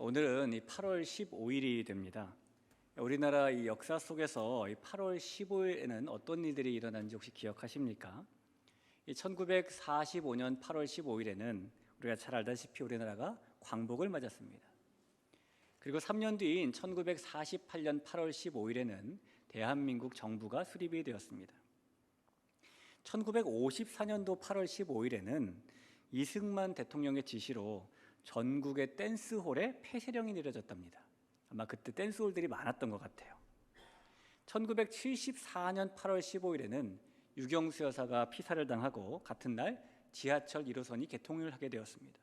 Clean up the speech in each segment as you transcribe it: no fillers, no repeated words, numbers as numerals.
오늘은 이 8월 15일이 됩니다. 우리나라 이 역사 속에서 이 8월 15일에는 어떤 일들이 일어난지 혹시 기억하십니까? 이 1945년 8월 15일에는 우리가 잘 알다시피 우리나라가 광복을 맞았습니다. 그리고 3년 뒤인 1948년 8월 15일에는 대한민국 정부가 수립이 되었습니다. 1954년도 8월 15일에는 이승만 대통령의 지시로 전국의 댄스홀에 폐쇄령이 내려졌답니다. 아마 그때 댄스홀들이 많았던 것 같아요. 1974년 8월 15일에는 유경수 여사가 피살을 당하고 같은 날 지하철 1호선이 개통을 하게 되었습니다.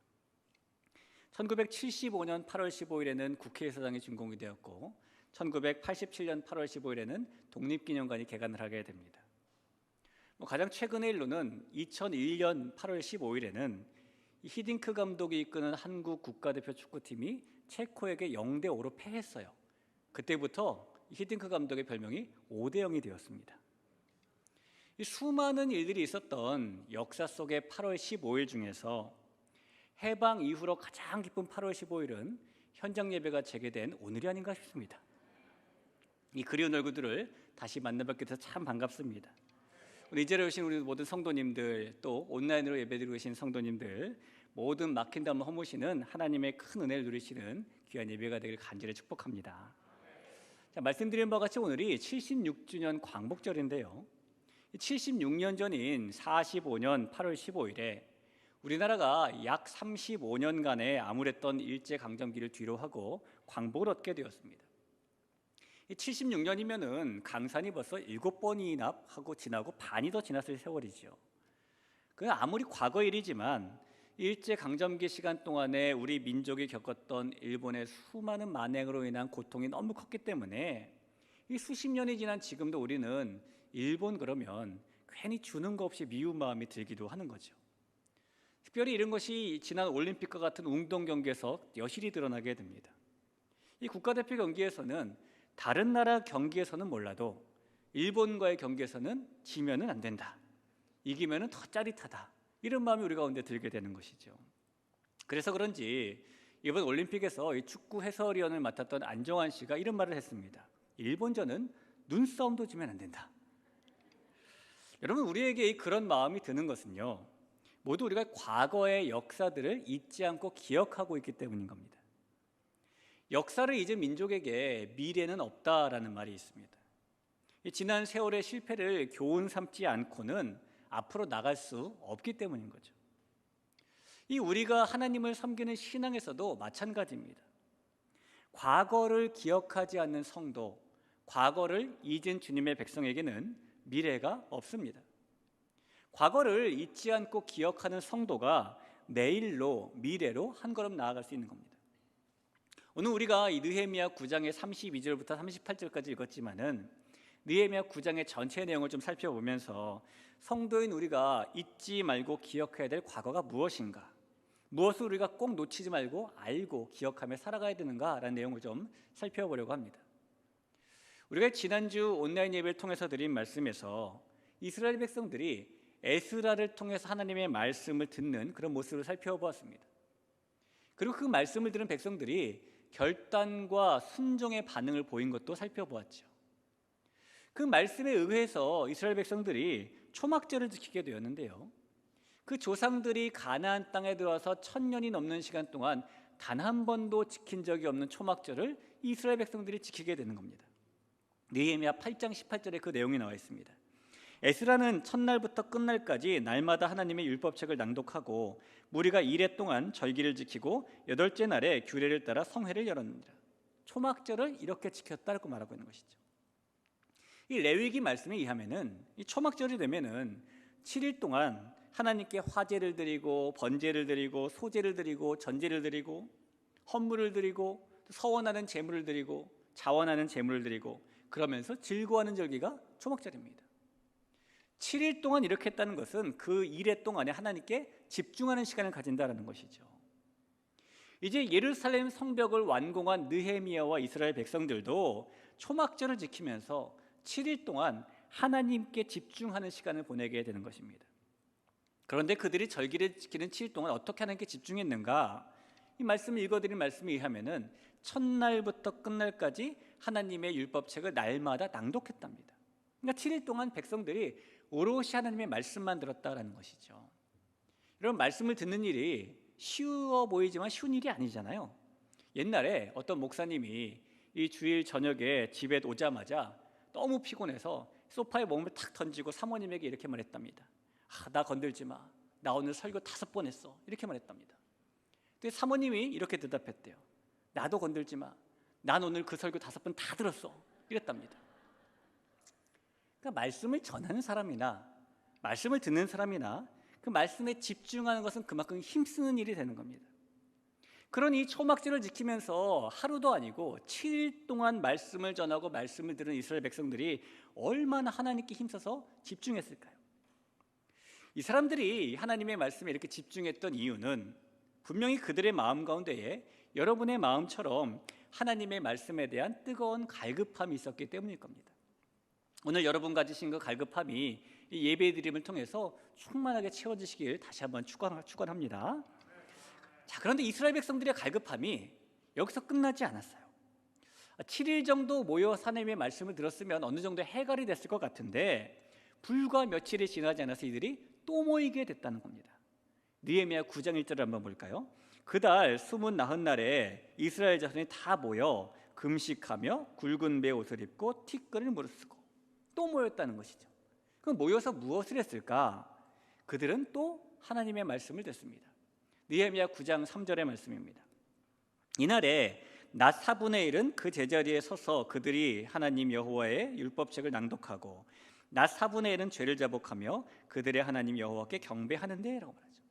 1975년 8월 15일에는 국회의사당이 준공이 되었고 1987년 8월 15일에는 독립기념관이 개관을 하게 됩니다. 가장 최근의 일로는 2001년 8월 15일에는 히딩크 감독이 이끄는 한국 국가대표 축구팀이 체코에게 0대5로 패했어요. 그때부터 히딩크 감독의 별명이 5대0이 되었습니다. 이 수많은 일들이 있었던 역사 속의 8월 15일 중에서 해방 이후로 가장 기쁜 8월 15일은 현장 예배가 재개된 오늘이 아닌가 싶습니다. 이 그리운 얼굴들을 다시 만나뵙게 돼서 참 반갑습니다. 이 자리에 오신 우리 모든 성도님들, 또 온라인으로 예배드리고 계신 성도님들, 모든 막힌 담을 허무시는 하나님의 큰 은혜를 누리시는 귀한 예배가 되기를 간절히 축복합니다. 자, 말씀드린 바와 같이 오늘이 76주년 광복절인데요. 76년 전인 45년 8월 15일에 우리나라가 약 35년간의 암울했던 일제강점기를 뒤로하고 광복을 얻게 되었습니다. 76년이면은 강산이 벌써 7번이나 하고 지나고 반이 더 지났을 세월이죠. 그 아무리 과거 일이지만 일제강점기 시간 동안에 우리 민족이 겪었던 일본의 수많은 만행으로 인한 고통이 너무 컸기 때문에 이 수십 년이 지난 지금도 우리는 일본 그러면 괜히 주는 거 없이 미운 마음이 들기도 하는 거죠. 특별히 이런 것이 지난 올림픽과 같은 운동 경기에서 여실히 드러나게 됩니다. 이 국가대표 경기에서는 다른 나라 경기에서는 몰라도 일본과의 경기에서는 지면은 안 된다, 이기면은 더 짜릿하다, 이런 마음이 우리 가운데 들게 되는 것이죠. 그래서 그런지 이번 올림픽에서 이 축구 해설위원을 맡았던 안정환 씨가 이런 말을 했습니다. 일본전은 눈싸움도 지면 안 된다. 여러분, 우리에게 그런 마음이 드는 것은요, 모두 우리가 과거의 역사들을 잊지 않고 기억하고 있기 때문인 겁니다. 역사를 잊은 민족에게 미래는 없다라는 말이 있습니다. 지난 세월의 실패를 교훈 삼지 않고는 앞으로 나갈 수 없기 때문인 거죠. 이 우리가 하나님을 섬기는 신앙에서도 마찬가지입니다. 과거를 기억하지 않는 성도, 과거를 잊은 주님의 백성에게는 미래가 없습니다. 과거를 잊지 않고 기억하는 성도가 내일로, 미래로 한 걸음 나아갈 수 있는 겁니다. 오늘 우리가 이 느헤미야 9장의 32절부터 38절까지 읽었지만은 느헤미야 9장의 전체 내용을 좀 살펴보면서 성도인 우리가 잊지 말고 기억해야 될 과거가 무엇인가, 무엇을 우리가 꼭 놓치지 말고 알고 기억하며 살아가야 되는가라는 내용을 좀 살펴보려고 합니다. 우리가 지난주 온라인 예배를 통해서 드린 말씀에서 이스라엘 백성들이 에스라를 통해서 하나님의 말씀을 듣는 그런 모습을 살펴보았습니다. 그리고 그 말씀을 들은 백성들이 결단과 순종의 반응을 보인 것도 살펴보았죠. 그 말씀에 의해서 이스라엘 백성들이 초막절을 지키게 되었는데요, 그 조상들이 가나안 땅에 들어와서 1000년이 넘는 시간 동안 단 한 번도 지킨 적이 없는 초막절을 이스라엘 백성들이 지키게 되는 겁니다. 느헤미야 8장 18절에 그 내용이 나와 있습니다. 에스라는 첫날부터 끝날까지 날마다 하나님의 율법책을 낭독하고 무리가 이레 동안 절기를 지키고 8째 날에 규례를 따라 성회를 열었느니라. 초막절을 이렇게 지켰다고 말하고 있는 것이죠. 이 레위기 말씀에 의하면은 이 초막절이 되면은 7일 동안 하나님께 화제를 드리고 번제를 드리고 소제를 드리고 전제를 드리고 헌물을 드리고 서원하는 제물을 드리고 자원하는 제물을 드리고 그러면서 즐거워하는 절기가 초막절입니다. 7일 동안 이렇게 했다는 것은 그 일해 동안에 하나님께 집중하는 시간을 가진다는 것이죠. 이제 예루살렘 성벽을 완공한 느헤미야와 이스라엘 백성들도 초막절을 지키면서 7일 동안 하나님께 집중하는 시간을 보내게 되는 것입니다. 그런데 그들이 절기를 지키는 7일 동안 어떻게 하나님께 집중했는가? 이 말씀을 읽어드린 말씀에 의하면은 첫날부터 끝날까지 하나님의 율법책을 날마다 낭독했답니다. 그러니까 7일 동안 백성들이 오롯이 하나님의 말씀만 들었다라는 것이죠. 이런 말씀을 듣는 일이 쉬워 보이지만 쉬운 일이 아니잖아요. 옛날에 어떤 목사님이 이 주일 저녁에 집에 오자마자 너무 피곤해서 소파에 몸을 탁 던지고 사모님에게 이렇게 말했답니다. 나 건들지 마. 나 오늘 설교 5번 했어. 이렇게 말했답니다. 근데 사모님이 이렇게 대답했대요. 나도 건들지 마. 난 오늘 그 설교 5번 다 들었어. 이랬답니다. 그러니까 말씀을 전하는 사람이나 말씀을 듣는 사람이나 그 말씀에 집중하는 것은 그만큼 힘쓰는 일이 되는 겁니다. 그러니 초막절을 지키면서 하루도 아니고 7일 동안 말씀을 전하고 말씀을 들은 이스라엘 백성들이 얼마나 하나님께 힘써서 집중했을까요? 이 사람들이 하나님의 말씀에 이렇게 집중했던 이유는 분명히 그들의 마음 가운데에 여러분의 마음처럼 하나님의 말씀에 대한 뜨거운 갈급함이 있었기 때문일 겁니다. 오늘 여러분 가지신 그 갈급함이 이 예배드림을 통해서 충만하게 채워지시길 다시 한번 축원합니다. 자, 그런데 이스라엘 백성들의 갈급함이 여기서 끝나지 않았어요. 7일 정도 모여 하나님의 말씀을 들었으면 어느 정도 해결이 됐을 것 같은데 불과 며칠이 지나지 않아서 이들이 또 모이게 됐다는 겁니다. 느헤미야 9장 1절을 한번 볼까요? 그달 수문 나흔 날에 이스라엘 자손이 다 모여 금식하며 굵은 배 옷을 입고 티끌을 무릅쓰고 또 모였다는 것이죠. 그럼 모여서 무엇을 했을까? 그들은 또 하나님의 말씀을 듣습니다. 느헤미야 9장 3절의 말씀입니다. 이날에 낮 4분의 1은 그 제자리에 서서 그들이 하나님 여호와의 율법책을 낭독하고 낮 4분의 1은 죄를 자복하며 그들의 하나님 여호와께 경배하는데 라고 말하죠.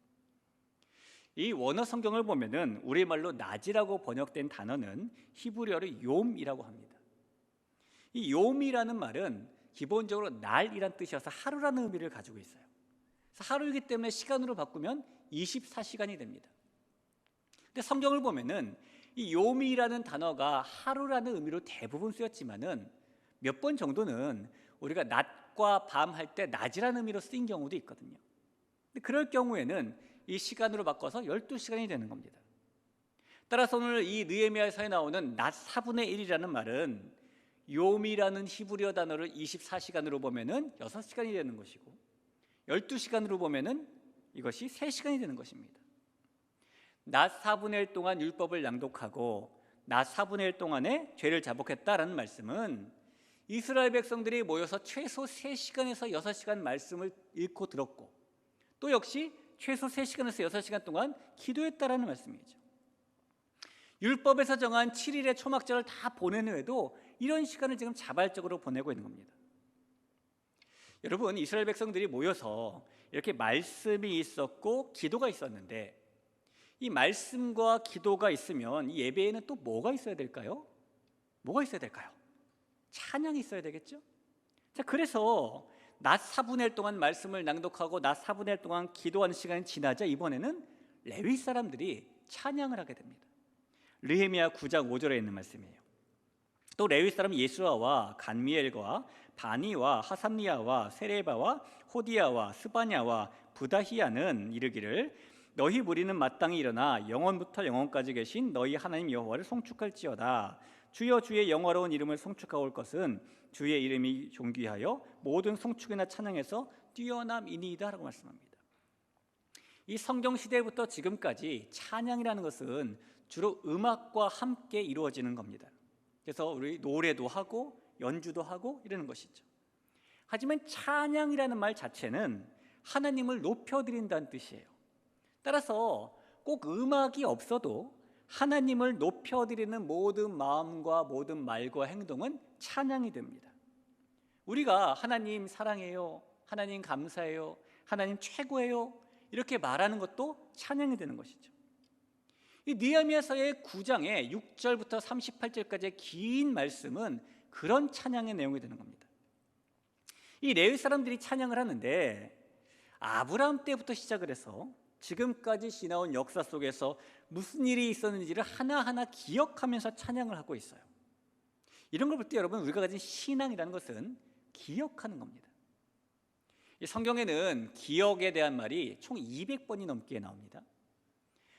이 원어 성경을 보면은 우리말로 낮이라고 번역된 단어는 히브리어로 욤이라고 합니다. 이 욤이라는 말은 기본적으로 날이란 뜻이어서 하루라는 의미를 가지고 있어요. 그래서 하루이기 때문에 시간으로 바꾸면 24시간이 됩니다. 근데 성경을 보면은 이 욤이라는 단어가 하루라는 의미로 대부분 쓰였지만은 몇 번 정도는 우리가 낮과 밤 할 때 낮이라는 의미로 쓰인 경우도 있거든요. 근데 그럴 경우에는 이 시간으로 바꿔서 12시간이 되는 겁니다. 따라서 오늘 이 느헤미야서에 나오는 낮 4분의 1이라는 말은 욤이라는 히브리어 단어를 24시간으로 보면은 6시간이 되는 것이고 12시간으로 보면은 이것이 3시간이 되는 것입니다. 낮 4분의 1 동안 율법을 낭독하고 낮 4분의 1 동안에 죄를 자복했다라는 말씀은 이스라엘 백성들이 모여서 최소 3시간에서 6시간 말씀을 읽고 들었고 또 역시 최소 3시간에서 6시간 동안 기도했다라는 말씀이죠. 율법에서 정한 7일의 초막절을 다 보낸 후에도 이런 시간을 지금 자발적으로 보내고 있는 겁니다. 여러분, 이스라엘 백성들이 모여서 이렇게 말씀이 있었고 기도가 있었는데 이 말씀과 기도가 있으면 이 예배에는 또 뭐가 있어야 될까요? 뭐가 있어야 될까요? 찬양이 있어야 되겠죠? 자, 그래서 낮 4분의 1 동안 말씀을 낭독하고 낮 4분의 1 동안 기도하는 시간이 지나자 이번에는 레위 사람들이 찬양을 하게 됩니다. 느헤미야 9장 5절에 있는 말씀이에요. 또 레위 사람 예수아와 간미엘과 바니와 하삼리아와 세레바와 호디야와 스바냐와 부다히야는 이르기를 너희 무리는 마땅히 일어나 영원부터 영원까지 계신 너희 하나님 여호와를 송축할지어다. 주여 주의 영화로운 이름을 송축하올 것은 주의 이름이 존귀하여 모든 송축이나 찬양에서 뛰어남이니이다 라고 말씀합니다. 이 성경 시대부터 지금까지 찬양이라는 것은 주로 음악과 함께 이루어지는 겁니다. 그래서 우리 노래도 하고 연주도 하고 이러는 것이죠. 하지만 찬양이라는 말 자체는 하나님을 높여드린다는 뜻이에요. 따라서 꼭 음악이 없어도 하나님을 높여드리는 모든 마음과 모든 말과 행동은 찬양이 됩니다. 우리가 하나님 사랑해요, 하나님 감사해요, 하나님 최고예요 이렇게 말하는 것도 찬양이 되는 것이죠. 이 느헤미야서의 9장의 6절부터 38절까지의 긴 말씀은 그런 찬양의 내용이 되는 겁니다. 이 레위 사람들이 찬양을 하는데 아브라함 때부터 시작을 해서 지금까지 지나온 역사 속에서 무슨 일이 있었는지를 하나하나 기억하면서 찬양을 하고 있어요. 이런 걸 볼 때 여러분, 우리가 가진 신앙이라는 것은 기억하는 겁니다. 이 성경에는 기억에 대한 말이 총 200번이 넘게 나옵니다.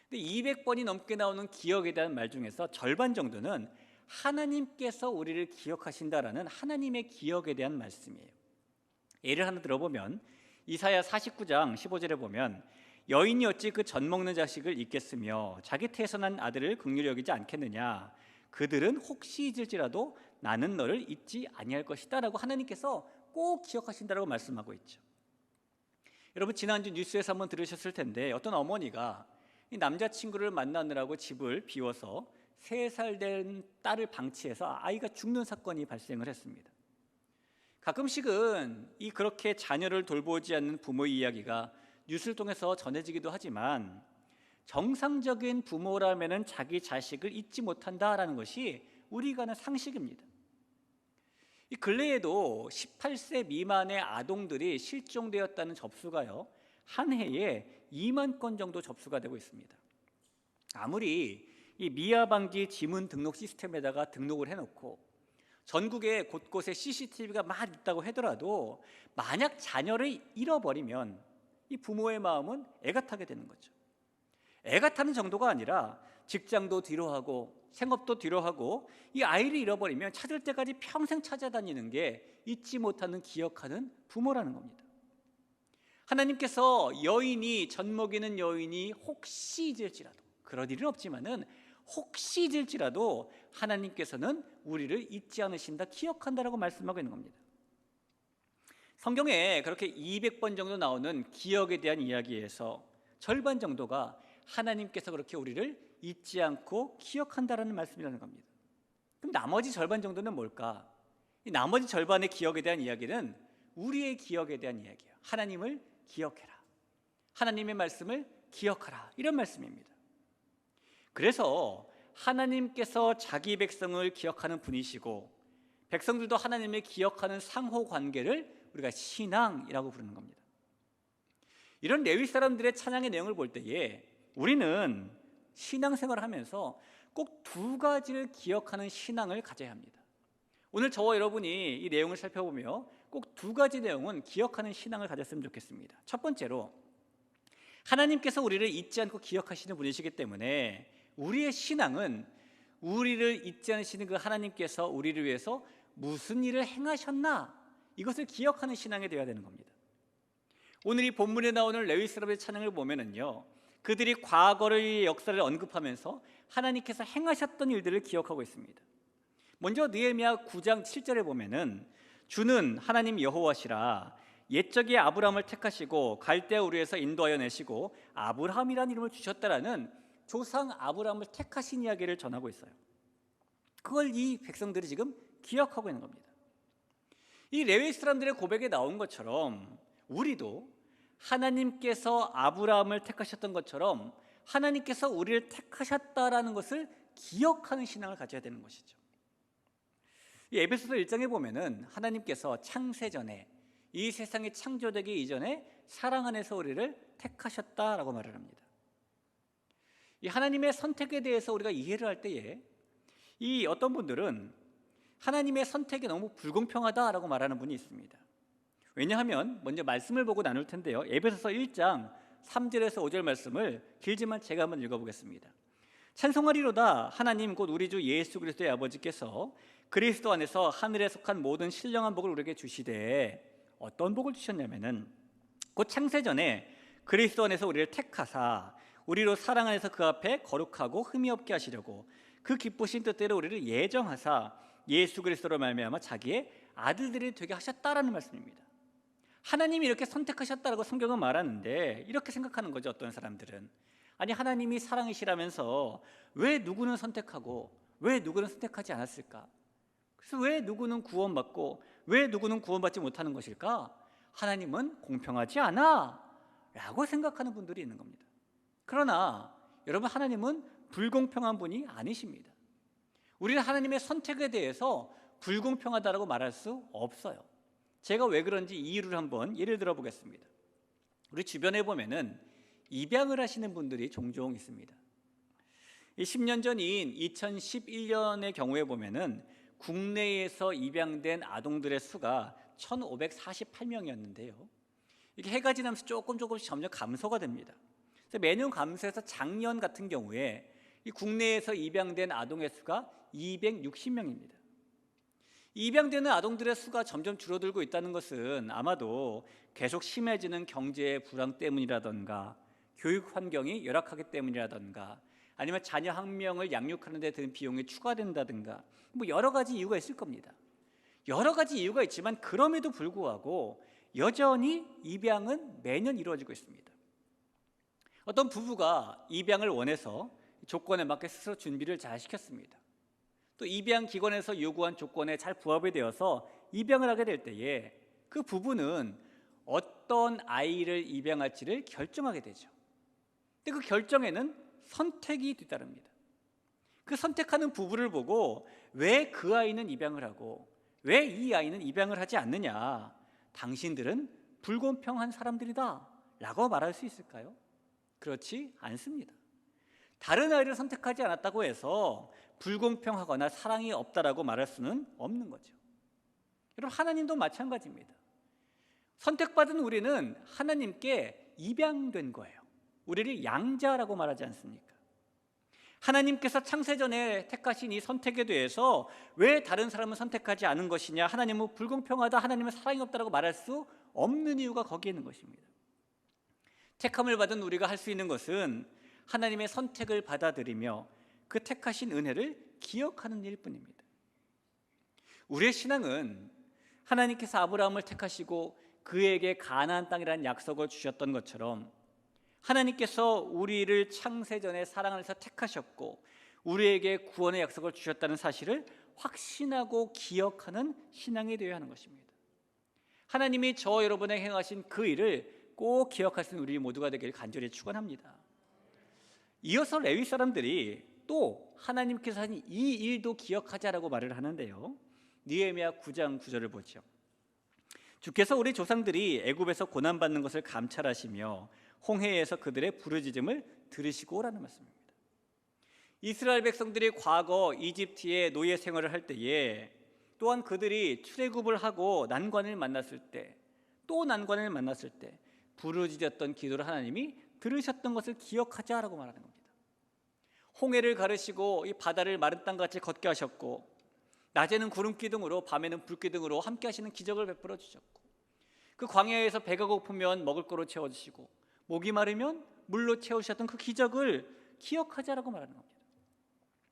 근데 200번이 넘게 나오는 기억에 대한 말 중에서 절반 정도는 하나님께서 우리를 기억하신다라는 하나님의 기억에 대한 말씀이에요. 예를 하나 들어보면 이사야 49장 15절에 보면 여인이 어찌 그 젖 먹는 자식을 잊겠으며 자기 태에서 난 아들을 긍휼히 여기지 않겠느냐. 그들은 혹시 잊을지라도 나는 너를 잊지 아니할 것이다 라고 하나님께서 꼭 기억하신다라고 말씀하고 있죠. 여러분 지난주 뉴스에서 한번 들으셨을 텐데 어떤 어머니가 이 남자친구를 만나느라고 집을 비워서 3살 된 딸을 방치해서 아이가 죽는 사건이 발생을 했습니다. 가끔씩은 이 그렇게 자녀를 돌보지 않는 부모의 이야기가 뉴스를 통해서 전해지기도 하지만 정상적인 부모라면은 자기 자식을 잊지 못한다라는 것이 우리가 아는 상식입니다. 이 근래에도 18세 미만의 아동들이 실종되었다는 접수가요 한 해에 2만 건 정도 접수가 되고 있습니다. 아무리 이 미아 방지 지문 등록 시스템에다가 등록을 해놓고 전국에 곳곳에 CCTV가 막 있다고 하더라도 만약 자녀를 잃어버리면 이 부모의 마음은 애가 타게 되는 거죠. 애가 타는 정도가 아니라 직장도 뒤로하고 생업도 뒤로하고 이 아이를 잃어버리면 찾을 때까지 평생 찾아다니는 게 잊지 못하는 기억하는 부모라는 겁니다. 하나님께서 여인이 젖 먹이는 여인이 혹시 잊을지라도 그럴 일은 없지만은 혹시 잊을지라도 하나님께서는 우리를 잊지 않으신다 기억한다라고 말씀하고 있는 겁니다. 성경에 그렇게 200번 정도 나오는 기억에 대한 이야기에서 절반 정도가 하나님께서 그렇게 우리를 잊지 않고 기억한다라는 말씀이라는 겁니다. 그럼 나머지 절반 정도는 뭘까? 이 나머지 절반의 기억에 대한 이야기는 우리의 기억에 대한 이야기예요. 하나님을 기억해라. 하나님의 말씀을 기억하라. 이런 말씀입니다. 그래서 하나님께서 자기 백성을 기억하는 분이시고 백성들도 하나님을 기억하는 상호 관계를 우리가 신앙이라고 부르는 겁니다. 이런 레위 사람들의 찬양의 내용을 볼 때에 우리는 신앙생활을 하면서 꼭 2가지를 기억하는 신앙을 가져야 합니다. 오늘 저와 여러분이 이 내용을 살펴보며 꼭 2가지 내용은 기억하는 신앙을 가졌으면 좋겠습니다. 첫 번째로 하나님께서 우리를 잊지 않고 기억하시는 분이시기 때문에 우리의 신앙은 우리를 잊지 않으시는 그 하나님께서 우리를 위해서 무슨 일을 행하셨나 이것을 기억하는 신앙이 되어야 되는 겁니다. 오늘 이 본문에 나오는 레위 사람의 찬양을 보면은요 그들이 과거의 역사를 언급하면서 하나님께서 행하셨던 일들을 기억하고 있습니다. 먼저 느헤미야 9장 7절에 보면은 주는 하나님 여호와시라 옛적에 아브라함을 택하시고 갈대아 우르에서 인도하여 내시고 아브라함이라는 이름을 주셨다라는 조상 아브라함을 택하신 이야기를 전하고 있어요. 그걸 이 백성들이 지금 기억하고 있는 겁니다. 이 레위 사람들의 고백에 나온 것처럼 우리도 하나님께서 아브라함을 택하셨던 것처럼 하나님께서 우리를 택하셨다라는 것을 기억하는 신앙을 가져야 되는 것이죠. 이 에베소서 1장에 보면은 하나님께서 창세전에 이 세상이 창조되기 이전에 사랑 안에서 우리를 택하셨다라고 말을 합니다. 이 하나님의 선택에 대해서 우리가 이해를 할 때에 이 어떤 분들은 하나님의 선택이 너무 불공평하다라고 말하는 분이 있습니다. 왜냐하면 먼저 말씀을 보고 나눌 텐데요. 에베소서 1장 3절에서 5절 말씀을 길지만 제가 한번 읽어보겠습니다. 찬송하리로다 하나님 곧 우리 주 예수 그리스도의 아버지께서 그리스도 안에서 하늘에 속한 모든 신령한 복을 우리에게 주시되 어떤 복을 주셨냐면은 곧 창세전에 그리스도 안에서 우리를 택하사 우리로 사랑 안에서 그 앞에 거룩하고 흠이 없게 하시려고 그 기쁘신 뜻대로 우리를 예정하사 예수 그리스도로 말미암아 자기의 아들들이 되게 하셨다라는 말씀입니다. 하나님이 이렇게 선택하셨다라고 성경은 말하는데 이렇게 생각하는 거죠. 어떤 사람들은 아니 하나님이 사랑이시라면서 왜 누구는 선택하고 왜 누구는 선택하지 않았을까? 그래서 왜 누구는 구원받고 왜 누구는 구원받지 못하는 것일까? 하나님은 공평하지 않아 라고 생각하는 분들이 있는 겁니다. 그러나 여러분 하나님은 불공평한 분이 아니십니다. 우리는 하나님의 선택에 대해서 불공평하다고 말할 수 없어요. 제가 왜 그런지 이유를 한번 예를 들어 보겠습니다. 우리 주변에 보면은 입양을 하시는 분들이 종종 있습니다. 10년 전인 2011년의 경우에 보면은 국내에서 입양된 아동들의 수가 1,548명이었는데요. 이게 해가 지나면서 조금씩 점점 감소가 됩니다. 그래서 매년 감소해서 작년 같은 경우에 이 국내에서 입양된 아동의 수가 260명입니다. 입양되는 아동들의 수가 점점 줄어들고 있다는 것은 아마도 계속 심해지는 경제 불황 때문이라던가 교육 환경이 열악하기 때문이라던가 아니면 자녀 한 명을 양육하는 데 드는 비용이 추가된다든가 여러 가지 이유가 있을 겁니다. 여러 가지 이유가 있지만 그럼에도 불구하고 여전히 입양은 매년 이루어지고 있습니다. 어떤 부부가 입양을 원해서 조건에 맞게 스스로 준비를 잘 시켰습니다. 또 입양 기관에서 요구한 조건에 잘 부합이 되어서 입양을 하게 될 때에 그 부부는 어떤 아이를 입양할지를 결정하게 되죠. 근데 그 결정에는 선택이 뒤따릅니다. 그 선택하는 부부를 보고 왜 그 아이는 입양을 하고 왜 이 아이는 입양을 하지 않느냐, 당신들은 불공평한 사람들이다 라고 말할 수 있을까요? 그렇지 않습니다. 다른 아이를 선택하지 않았다고 해서 불공평하거나 사랑이 없다라고 말할 수는 없는 거죠. 여러분, 하나님도 마찬가지입니다. 선택받은 우리는 하나님께 입양된 거예요. 우리를 양자라고 말하지 않습니까? 하나님께서 창세전에 택하신 이 선택에 대해서 왜 다른 사람은 선택하지 않은 것이냐, 하나님은 불공평하다, 하나님은 사랑이 없다라고 말할 수 없는 이유가 거기에 있는 것입니다. 택함을 받은 우리가 할 수 있는 것은 하나님의 선택을 받아들이며 그 택하신 은혜를 기억하는 일뿐입니다. 우리의 신앙은 하나님께서 아브라함을 택하시고 그에게 가나안 땅이라는 약속을 주셨던 것처럼 하나님께서 우리를 창세전에 사랑하셔서 택하셨고 우리에게 구원의 약속을 주셨다는 사실을 확신하고 기억하는 신앙이 되어야 하는 것입니다. 하나님이 저 여러분에게 행하신 그 일을 꼭 기억하시는 우리 모두가 되길 간절히 축원합니다. 이어서 레위 사람들이 또 하나님께서 하신 이 일도 기억하자라고 말을 하는데요, 느헤미야 9장 9절을 보죠. 주께서 우리 조상들이 애굽에서 고난받는 것을 감찰하시며 홍해에서 그들의 부르짖음을 들으시고 오라는 말씀입니다. 이스라엘 백성들이 과거 이집트의 노예 생활을 할 때에 또한 그들이 출애굽을 하고 난관을 만났을 때, 또 난관을 만났을 때 부르짖었던 기도를 하나님이 들으셨던 것을 기억하자라고 말하는 겁니다. 홍해를 가르시고 이 바다를 마른 땅같이 걷게 하셨고 낮에는 구름 기둥으로 밤에는 불 기둥으로 함께 하시는 기적을 베풀어 주셨고 그 광야에서 배가 고프면 먹을 거로 채워주시고 목이 마르면 물로 채우셨던 그 기적을 기억하자라고 말하는 겁니다.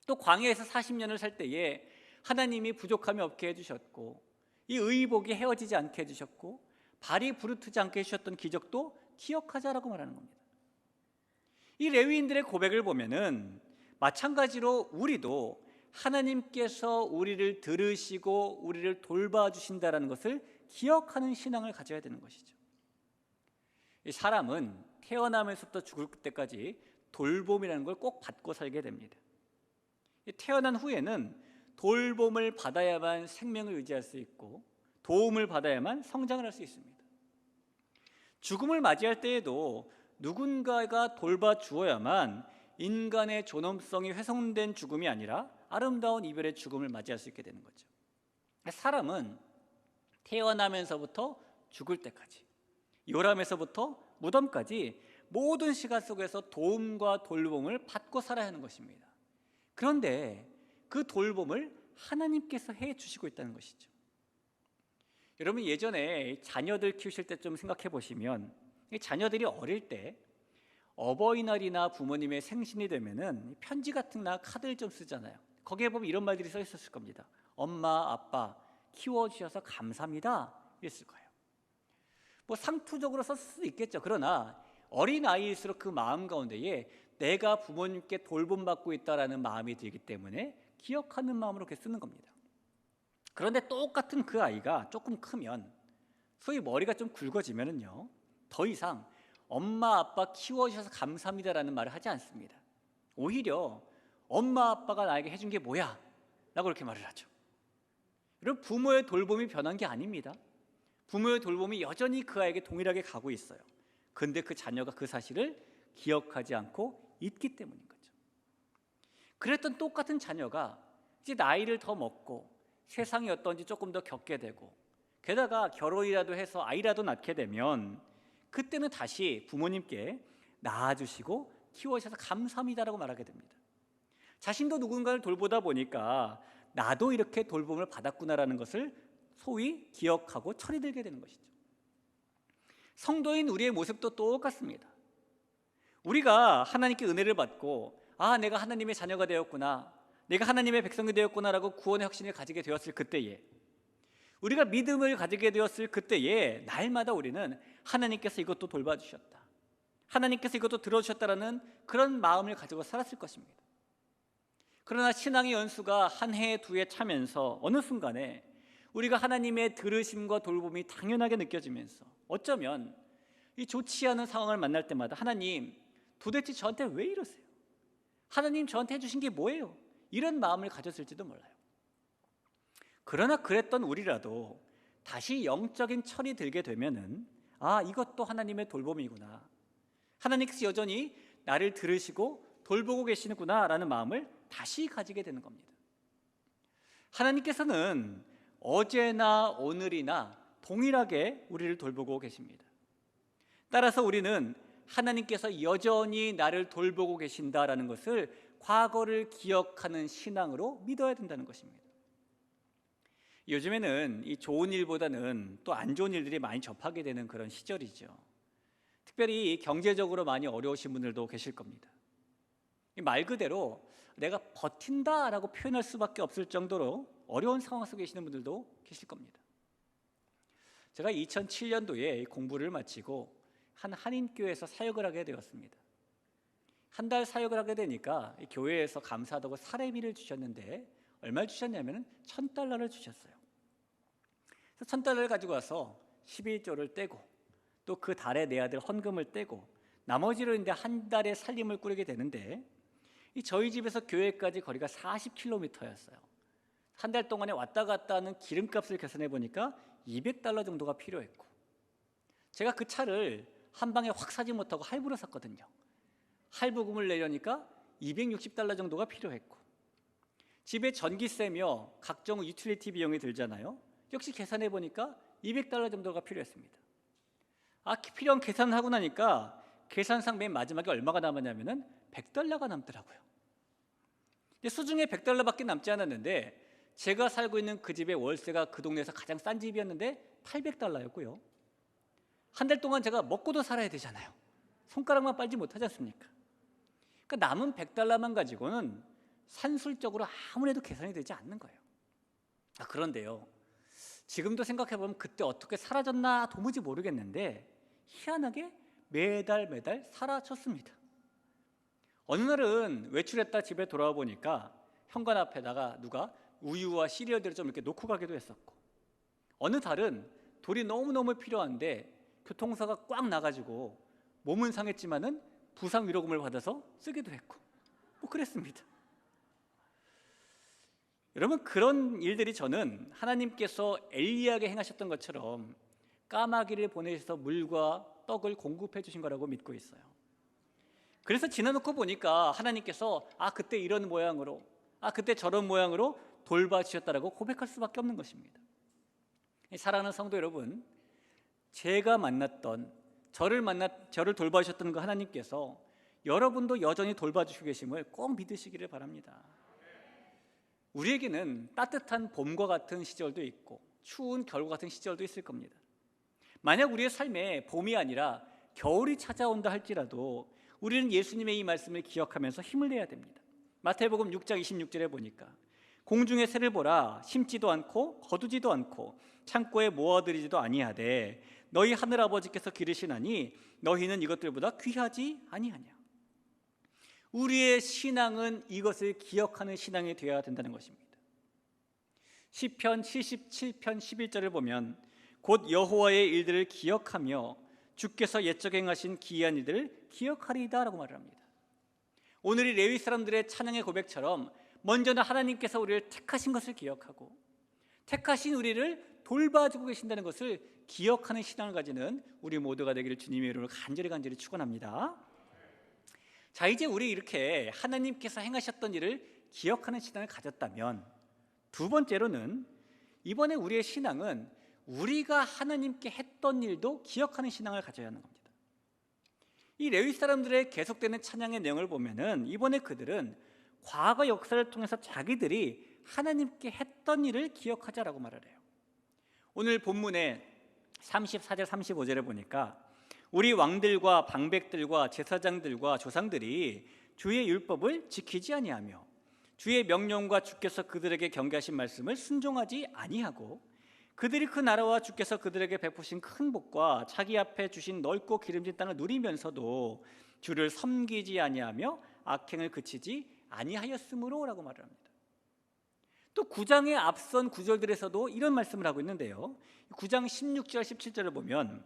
또 광야에서 40년을 살 때에 하나님이 부족함이 없게 해주셨고 이 의복이 헤어지지 않게 해주셨고 발이 부르트지 않게 해주셨던 기적도 기억하자라고 말하는 겁니다. 이 레위인들의 고백을 보면은 마찬가지로 우리도 하나님께서 우리를 들으시고 우리를 돌봐주신다는 것을 기억하는 신앙을 가져야 되는 것이죠. 이 사람은 태어나면서부터 죽을 때까지 돌봄이라는 걸 꼭 받고 살게 됩니다. 태어난 후에는 돌봄을 받아야만 생명을 유지할 수 있고 도움을 받아야만 성장을 할 수 있습니다. 죽음을 맞이할 때에도 누군가가 돌봐주어야만 인간의 존엄성이 훼손된 죽음이 아니라 아름다운 이별의 죽음을 맞이할 수 있게 되는 거죠. 사람은 태어나면서부터 죽을 때까지, 요람에서부터 무덤까지 모든 시간 속에서 도움과 돌봄을 받고 살아야 하는 것입니다. 그런데 그 돌봄을 하나님께서 해주시고 있다는 것이죠. 여러분, 예전에 자녀들 키우실 때 좀 생각해 보시면 자녀들이 어릴 때 어버이날이나 부모님의 생신이 되면은 편지 같은 나 카드를 좀 쓰잖아요. 거기에 보면 이런 말들이 써 있었을 겁니다. 엄마, 아빠 키워주셔서 감사합니다 이랬을 거예요. 뭐 상투적으로 썼을 수도 있겠죠. 그러나 어린아이일수록 그 마음 가운데에 내가 부모님께 돌봄받고 있다라는 마음이 들기 때문에 기억하는 마음으로 그렇게 쓰는 겁니다. 그런데 똑같은 그 아이가 조금 크면, 소위 머리가 좀 굵어지면은요, 더 이상 엄마 아빠 키워주셔서 감사합니다라는 말을 하지 않습니다. 오히려 엄마 아빠가 나에게 해준 게 뭐야? 라고 그렇게 말을 하죠. 여러분, 부모의 돌봄이 변한 게 아닙니다. 부모의 돌봄이 여전히 그 아이에게 동일하게 가고 있어요. 근데 그 자녀가 그 사실을 기억하지 않고 있기 때문인 거죠. 그랬던 똑같은 자녀가 이제 나이를 더 먹고 세상이 어떤지 조금 더 겪게 되고 게다가 결혼이라도 해서 아이라도 낳게 되면 그때는 다시 부모님께 낳아주시고 키워주셔서 감사합니다라고 말하게 됩니다. 자신도 누군가를 돌보다 보니까 나도 이렇게 돌봄을 받았구나라는 것을 소위 기억하고 철이 들게 되는 것이죠. 성도인 우리의 모습도 똑같습니다. 우리가 하나님께 은혜를 받고 내가 하나님의 자녀가 되었구나, 내가 하나님의 백성이 되었구나라고 구원의 확신을 가지게 되었을 그때에, 우리가 믿음을 가지게 되었을 그때에 날마다 우리는 하나님께서 이것도 돌봐주셨다, 하나님께서 이것도 들어주셨다라는 그런 마음을 가지고 살았을 것입니다. 그러나 신앙의 연수가 한 해, 두 해 차면서 어느 순간에 우리가 하나님의 들으심과 돌봄이 당연하게 느껴지면서 어쩌면 이 좋지 않은 상황을 만날 때마다 하나님 도대체 저한테 왜 이러세요? 하나님 저한테 해주신 게 뭐예요? 이런 마음을 가졌을지도 몰라요. 그러나 그랬던 우리라도 다시 영적인 철이 들게 되면은 이것도 하나님의 돌봄이구나, 하나님께서 여전히 나를 들으시고 돌보고 계시는구나 라는 마음을 다시 가지게 되는 겁니다. 하나님께서는 어제나 오늘이나 동일하게 우리를 돌보고 계십니다. 따라서 우리는 하나님께서 여전히 나를 돌보고 계신다라는 것을 과거를 기억하는 신앙으로 믿어야 된다는 것입니다. 요즘에는 이 좋은 일보다는 또 안 좋은 일들이 많이 접하게 되는 그런 시절이죠. 특별히 경제적으로 많이 어려우신 분들도 계실 겁니다. 말 그대로 내가 버틴다라고 표현할 수밖에 없을 정도로 어려운 상황 속에 계시는 분들도 계실 겁니다. 제가 2007년도에 공부를 마치고 한 한인교회에서 사역을 하게 되었습니다. 한 달 사역을 하게 되니까 교회에서 감사하다고 사례비를 주셨는데 얼마를 주셨냐면 $1,000를 주셨어요. 그래서 $1,000를 가지고 와서 11조를 떼고 또 그 달에 내야 될 헌금을 떼고 나머지로 이제 한 달의 살림을 꾸리게 되는데, 저희 집에서 교회까지 거리가 40km였어요. 한 달 동안에 왔다 갔다 하는 기름값을 계산해 보니까 $200 정도가 필요했고, 제가 그 차를 한 방에 확 사지 못하고 할부로 샀거든요. 할부금을 내려니까 $260 정도가 필요했고, 집에 전기세며 각종 유틸리티 비용이 들잖아요. 역시 계산해 보니까 $200 정도가 필요했습니다. 필요한 계산을 하고 나니까 계산상 맨 마지막에 얼마가 남았냐면은 $100가 남더라고요. 수중에 $100밖에 남지 않았는데, 제가 살고 있는 그 집의 월세가 그 동네에서 가장 싼 집이었는데 $800였고요. 한 달 동안 제가 먹고도 살아야 되잖아요. 손가락만 빨지 못하지 않습니까? 그러니까 남은 $100만 가지고는 산술적으로 아무래도 계산이 되지 않는 거예요. 그런데요, 지금도 생각해보면 그때 어떻게 사라졌나 도무지 모르겠는데 희한하게 매달 사라졌습니다. 어느 날은 외출했다 집에 돌아와 보니까 현관 앞에다가 누가 우유와 시리얼들을 좀 이렇게 놓고 가기도 했었고, 어느 달은 돌이 너무너무 필요한데 교통사가 꽉 나가지고 몸은 상했지만은 부상 위로금을 받아서 쓰기도 했고, 그랬습니다. 여러분, 그런 일들이 저는 하나님께서 엘리야에게 행하셨던 것처럼 까마귀를 보내셔서 물과 떡을 공급해 주신 거라고 믿고 있어요. 그래서 지나놓고 보니까 하나님께서 그때 이런 모양으로, 그때 저런 모양으로 돌봐주셨다라고 고백할 수밖에 없는 것입니다. 사랑하는 성도 여러분, 제가 만났던 저를 돌봐주셨던 그 하나님께서 여러분도 여전히 돌봐주시고 계심을 꼭 믿으시기를 바랍니다. 우리에게는 따뜻한 봄과 같은 시절도 있고 추운 겨울과 같은 시절도 있을 겁니다. 만약 우리의 삶에 봄이 아니라 겨울이 찾아온다 할지라도 우리는 예수님의 이 말씀을 기억하면서 힘을 내야 됩니다. 마태복음 6장 26절에 보니까 공중의 새를 보라, 심지도 않고 거두지도 않고 창고에 모아들이지도 아니하되 너희 하늘아버지께서 기르시나니 너희는 이것들보다 귀하지 아니하냐. 우리의 신앙은 이것을 기억하는 신앙이 되어야 된다는 것입니다. 시편 77편 11절을 보면 곧 여호와의 일들을 기억하며 주께서 옛적에 행하신 기이한 일들을 기억하리이다 라고 말을 합니다. 오늘 이 레위 사람들의 찬양의 고백처럼 먼저는 하나님께서 우리를 택하신 것을 기억하고 택하신 우리를 돌봐주고 계신다는 것을 기억하는 신앙을 가지는 우리 모두가 되기를 주님의 이름으로 간절히 축원합니다. 자, 이제 우리 이렇게 하나님께서 행하셨던 일을 기억하는 신앙을 가졌다면, 두 번째로는 이번에 우리의 신앙은 우리가 하나님께 했던 일도 기억하는 신앙을 가져야 하는 겁니다. 이 레위 사람들의 계속되는 찬양의 내용을 보면은 이번에 그들은 과거 역사를 통해서 자기들이 하나님께 했던 일을 기억하자라고 말을 해요. 오늘 본문에 34절 35절에 보니까 우리 왕들과 방백들과 제사장들과 조상들이 주의 율법을 지키지 아니하며 주의 명령과 주께서 그들에게 경계하신 말씀을 순종하지 아니하고 그들이 그 나라와 주께서 그들에게 베푸신 큰 복과 자기 앞에 주신 넓고 기름진 땅을 누리면서도 주를 섬기지 아니하며 악행을 그치지 아니하였으므로라고 말을 합니다. 또 9장의 앞선 구절들에서도 이런 말씀을 하고 있는데요. 9장 16절 17절을 보면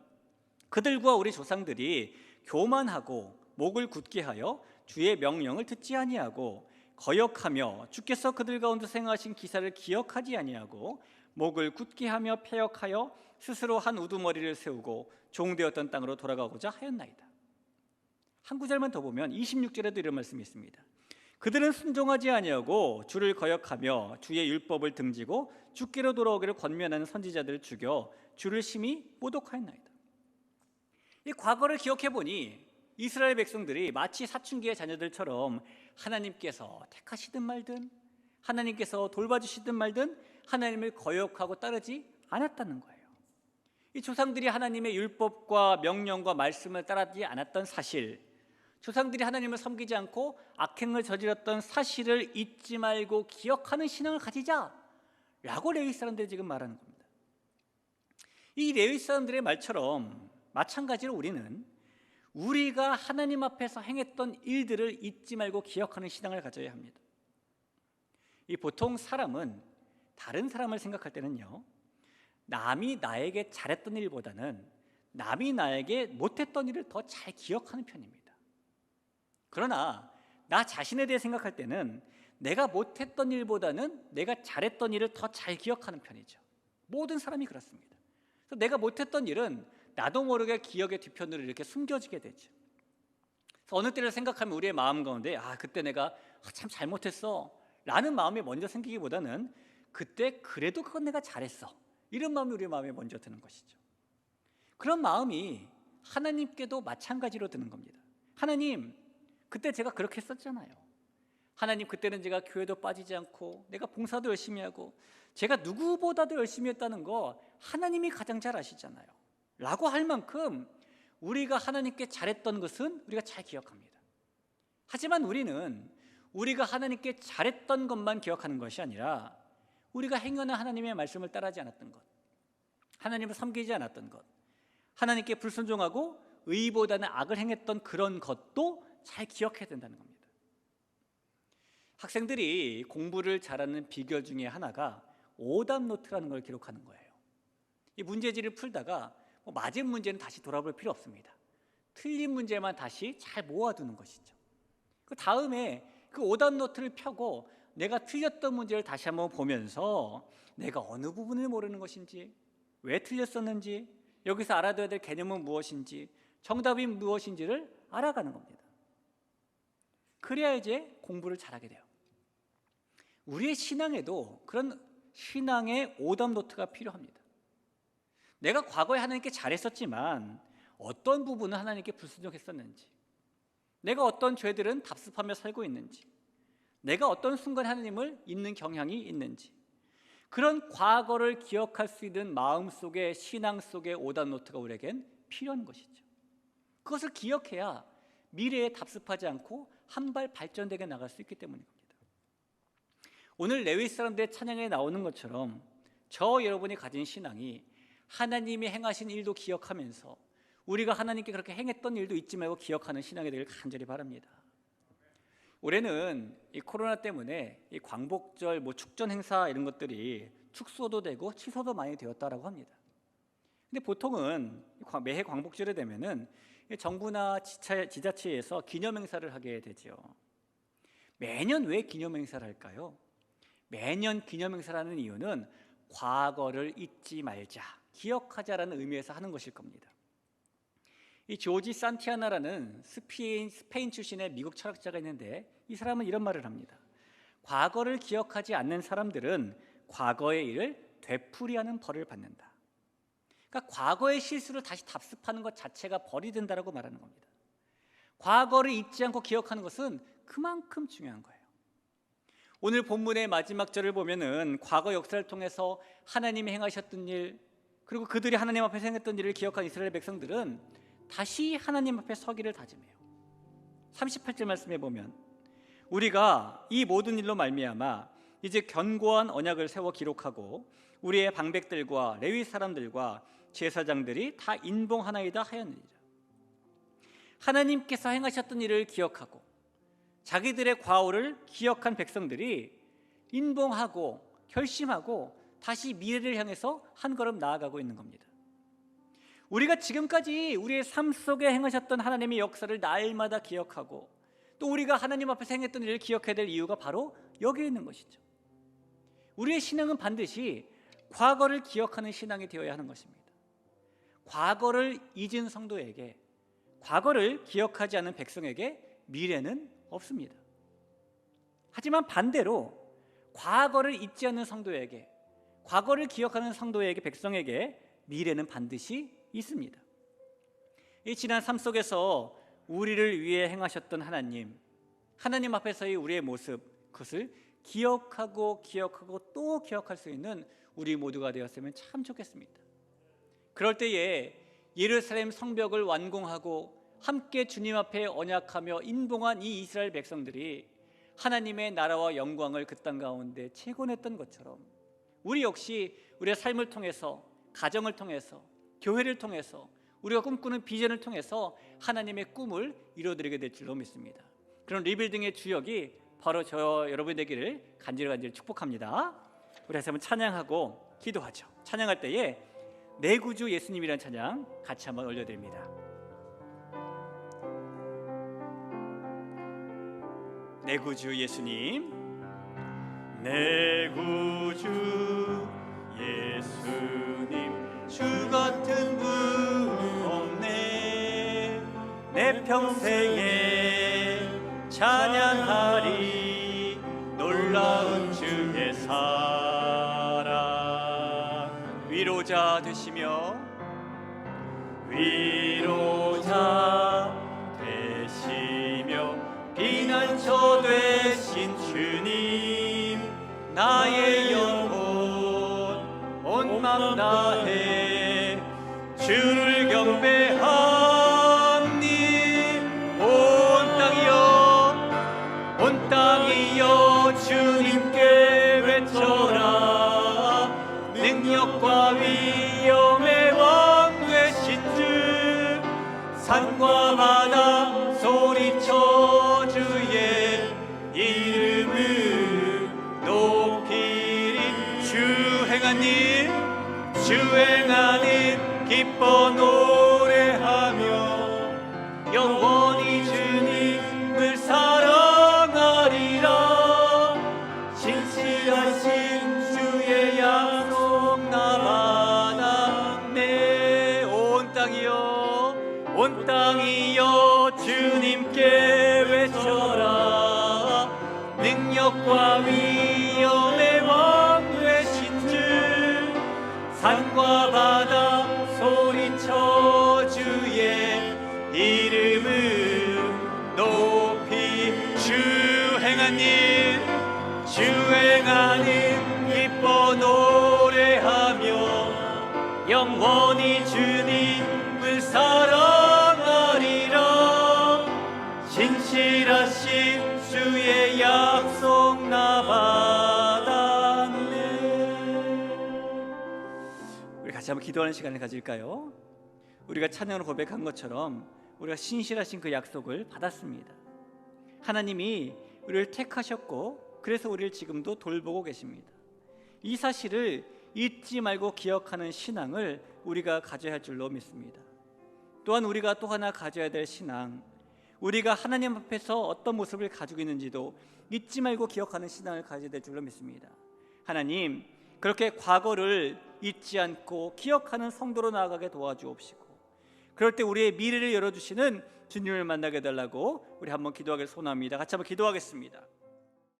그들과 우리 조상들이 교만하고 목을 굳게 하여 주의 명령을 듣지 아니하고 거역하며 주께서 그들 가운데 행하신 기사를 기억하지 아니하고 목을 굳게 하며 패역하여 스스로 한 우두머리를 세우고 종되었던 땅으로 돌아가고자 하였나이다. 한 구절만 더 보면 26절에도 이런 말씀이 있습니다. 그들은 순종하지 아니하고 주를 거역하며 주의 율법을 등지고 주께로 돌아오기를 권면하는 선지자들을 죽여 주를 심히 모독하였나이다. 이 과거를 기억해 보니 이스라엘 백성들이 마치 사춘기의 자녀들처럼 하나님께서 택하시든 말든 하나님께서 돌봐주시든 말든 하나님을 거역하고 따르지 않았다는 거예요. 이 조상들이 하나님의 율법과 명령과 말씀을 따르지 않았던 사실, 조상들이 하나님을 섬기지 않고 악행을 저질렀던 사실을 잊지 말고 기억하는 신앙을 가지자라고 레위 사람들이 지금 말하는 겁니다. 이 레위 사람들의 말처럼 마찬가지로 우리가 하나님 앞에서 행했던 일들을 잊지 말고 기억하는 신앙을 가져야 합니다. 이 보통 사람은 다른 사람을 생각할 때는요, 남이 나에게 잘했던 일보다는 남이 나에게 못했던 일을 더 잘 기억하는 편입니다. 그러나 나 자신에 대해 생각할 때는 내가 못했던 일보다는 내가 잘했던 일을 더 잘 기억하는 편이죠. 모든 사람이 그렇습니다. 그래서 내가 못했던 일은 나도 모르게 기억의 뒤편으로 이렇게 숨겨지게 되죠. 그래서 어느 때를 생각하면 우리의 마음 가운데 그때 내가 참 잘못했어 라는 마음이 먼저 생기기보다는 그때 그래도 그건 내가 잘했어 이런 마음이 우리의 마음에 먼저 드는 것이죠. 그런 마음이 하나님께도 마찬가지로 드는 겁니다. 하나님, 그때 제가 그렇게 했었잖아요. 하나님, 그때는 제가 교회도 빠지지 않고 내가 봉사도 열심히 하고 제가 누구보다도 열심히 했다는 거 하나님이 가장 잘 아시잖아요 라고 할 만큼 우리가 하나님께 잘했던 것은 우리가 잘 기억합니다. 하지만 우리가 하나님께 잘했던 것만 기억하는 것이 아니라 우리가 행하는 하나님의 말씀을 따르지 않았던 것, 하나님을 섬기지 않았던 것, 하나님께 불순종하고 의보다는 악을 행했던 그런 것도 잘 기억해야 된다는 겁니다. 학생들이 공부를 잘하는 비결 중에 하나가 오답 노트라는 걸 기록하는 거예요. 이 문제지를 풀다가 맞은 문제는 다시 돌아볼 필요 없습니다. 틀린 문제만 다시 잘 모아두는 것이죠. 그 다음에 그 오답 노트를 펴고 내가 틀렸던 문제를 다시 한번 보면서 내가 어느 부분을 모르는 것인지, 왜 틀렸었는지, 여기서 알아둬야 될 개념은 무엇인지, 정답이 무엇인지를 알아가는 겁니다. 그래야 이제 공부를 잘하게 돼요. 우리의 신앙에도 그런 신앙의 오답 노트가 필요합니다. 내가 과거에 하나님께 잘했었지만 어떤 부분은 하나님께 불순종했었는지, 내가 어떤 죄들은 답습하며 살고 있는지, 내가 어떤 순간 하나님을 잊는 경향이 있는지, 그런 과거를 기억할 수 있는 마음속에 신앙 속의 오답 노트가 우리에겐 필요한 것이죠. 그것을 기억해야 미래에 답습하지 않고 한 발 발전되게 나갈 수 있기 때문입니다. 오늘 레위 사람들의 찬양에 나오는 것처럼 저 여러분이 가진 신앙이 하나님이 행하신 일도 기억하면서 우리가 하나님께 그렇게 행했던 일도 잊지 말고 기억하는 신앙이 되길 간절히 바랍니다. 올해는 이 코로나 때문에 이 광복절 축전 행사 이런 것들이 축소도 되고 취소도 많이 되었다라고 합니다. 근데 보통은 매해 광복절에 되면은 정부나 지자체에서 기념행사를 하게 되죠. 매년 왜 기념행사를 할까요? 매년 기념행사를 하는 이유는 과거를 잊지 말자, 기억하자라는 의미에서 하는 것일 겁니다. 이 조지 산티아나라는 스페인 출신의 미국 철학자가 있는데 이 사람은 이런 말을 합니다. 과거를 기억하지 않는 사람들은 과거의 일을 되풀이하는 벌을 받는다. 그러니까 과거의 실수를 다시 답습하는 것 자체가 벌이 된다라고 말하는 겁니다. 과거를 잊지 않고 기억하는 것은 그만큼 중요한 거예요. 오늘 본문의 마지막 절을 보면은 과거 역사를 통해서 하나님이 행하셨던 일, 그리고 그들이 하나님 앞에서 행했던 일을 기억한 이스라엘 백성들은 다시 하나님 앞에 서기를 다짐해요. 38절 말씀에 보면 우리가 이 모든 일로 말미암아 이제 견고한 언약을 세워 기록하고 우리의 방백들과 레위 사람들과 제사장들이 다 인봉하나이다 하였느니라. 하나님께서 행하셨던 일을 기억하고 자기들의 과오를 기억한 백성들이 인봉하고 결심하고 다시 미래를 향해서 한 걸음 나아가고 있는 겁니다. 우리가 지금까지 우리의 삶 속에 행하셨던 하나님의 역사를 날마다 기억하고 또 우리가 하나님 앞에서 행했던 일을 기억해야 될 이유가 바로 여기에 있는 것이죠. 우리의 신앙은 반드시 과거를 기억하는 신앙이 되어야 하는 것입니다. 과거를 잊은 성도에게, 과거를 기억하지 않은 백성에게 미래는 없습니다. 하지만 반대로 과거를 잊지 않는 성도에게, 과거를 기억하는 성도에게, 백성에게 미래는 반드시 있습니다. 이 지난 삶 속에서 우리를 위해 행하셨던 하나님 앞에서의 우리의 모습, 그것을 기억하고 또 기억할 수 있는 우리 모두가 되었으면 참 좋겠습니다. 그럴 때에 예루살렘 성벽을 완공하고 함께 주님 앞에 언약하며 인봉한 이 이스라엘 백성들이 하나님의 나라와 영광을 그 땅 가운데 채권했던 것처럼 우리 역시 우리의 삶을 통해서, 가정을 통해서, 교회를 통해서, 우리가 꿈꾸는 비전을 통해서 하나님의 꿈을 이루어드리게 될 줄로 믿습니다. 그런 리빌딩의 주역이 바로 여러분이 되기를 간절히 축복합니다. 우리 다시 한번 찬양하고 기도하죠. 찬양할 때에 내 구주 예수님이라는 찬양 같이 한번 올려드립니다. 내 구주 예수님, 내 구주 예수님, 주 같은 분 없네. 내 평생에 찬양하리 놀라운 주의 사랑. 위로자 되시며 피난처 되신 주님, 나의 영혼 온 맘 다해 주를 경배하니. 온 땅이여 주님께 외쳐라. 능력과 위엄의 왕 되신 주, 산과 바다 소리쳐 주의 이름을 높이리. 주행하는 기뻐 노래하며 영원히 주님을 사랑하리라. 신실하신 주의 약속 나 받았네. 온 땅이여 주님께 외쳐라. 능력과 위엄의 왕 되신 주, 산과 바다 소리쳐 주의 이름을 높이. 주행하는 기뻐 노래하며 영원히 주님을 사랑하리라. 신실하신 주의 약속 나 받았네. 우리 같이 한번 기도하는 시간을 가질까요? 우리가 찬양으로 고백한 것처럼 우리가 신실하신 그 약속을 받았습니다. 하나님이 우리를 택하셨고 그래서 우리를 지금도 돌보고 계십니다. 이 사실을 잊지 말고 기억하는 신앙을 우리가 가져야 할 줄로 믿습니다. 또한 우리가 또 하나 가져야 될 신앙, 우리가 하나님 앞에서 어떤 모습을 가지고 있는지도 잊지 말고 기억하는 신앙을 가져야 될 줄로 믿습니다. 하나님, 그렇게 과거를 잊지 않고 기억하는 성도로 나아가게 도와주옵시고, 그럴 때 우리의 미래를 열어주시는 주님을 만나게 해달라고 우리 한번 기도하길 소원합니다. 같이 한번 기도하겠습니다.